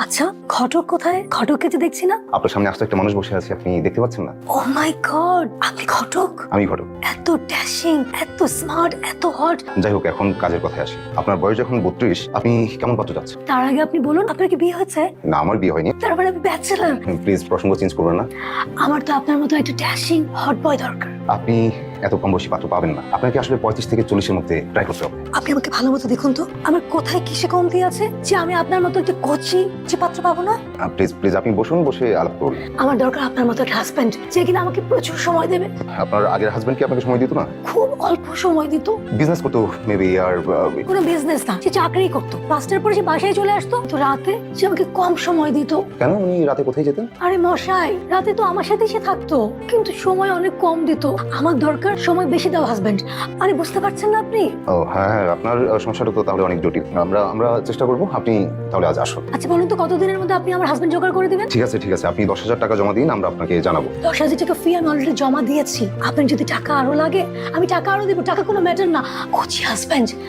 আচ্ছা, ঘটক কোথায়? ঘটককে যে দেখছি না। আপনার সামনে আস্ত একটা মানুষ বসে আছে, আপনি দেখতে পাচ্ছেন না? ও মাই গড, আপনি ঘটক? আমি ঘটক। এত ড্যাশিং, এত স্মার্ট, এত হট। যাই হোক, এখন কাজের কথায় আসি। আপনার বয়স যখন 32, আপনি কেমন পাত্র চাচ্ছেন? তার আগে আপনি বলুন, আপনার কি বিয়ে হয়েছে? না, আমার বিয়ে হয়নি। তার মানে আমি ব্যাচেলার। প্লিজ প্রসঙ্গ চেঞ্জ করবেন না। আমার তো আপনার মতো একটা ড্যাশিং হট বয় দরকার। আপনি এত কম বয়সী পাত্র পাবেন না। আপনাকে আসলে 35 থেকে 40-এর মধ্যে ট্রাই করতে হবে। আপনি আমাকে ভালো মতো দেখুন তো, আমার কোথায় কিসে কমতি আছে যে আমি আপনার মতো একটা কচি যে পাত্র পাবো না। প্লিজ প্লিজ আপনি বসুন, বসে আলাপ করুন। আমার দরকার আপনার মতো একটা হাজবেন্ড যে কিনা আমাকে প্রচুর সময় দেবে। আপনার আগের হাজবেন্ড কি আপনাকে সময় দিত না? খুব অল্প সময় দিত। বিজনেস করতো মেবি, আর কোনো বিজনেস না, সে চাকরি করতো। 5টার পরে সে বাসায় চলে আসতো, তো রাতে সে আমাকে কম সময় দিত। কেন উনি রাতে কোথায় যেতেন? আরে মশাই, রাতে তো আমার সাথে সে থাকতো, কিন্তু সময় অনেক কম দিত। আমার দরকার সময় বেশি দেওয়া হাজবেন্ড। আরে বুঝতে পারছেন না আপনি? ও হ্যাঁ হ্যাঁ, আপনার সমস্যাটা তো তাহলে অনেক জটিল। আমরা আমরা চেষ্টা করবো। আপনি তাহলে আজ আসুন। আচ্ছা বলুন তো, কতদিনের মধ্যে আপনি আমার হাজবেন্ড জোগাড় করে দিবেন? ঠিক আছে ঠিক আছে, আপনি 10,000 টাকা জমা দিন, আমরা আপনাকে জানাবো। 10,000 টাকা ফি আমি অলরেডি জমা দিয়েছি। আপনার যদি টাকা আরো লাগে, আমি টাকা আরো দিব, টাকা কোনো ম্যাটার না। কচি হাজবেন্ড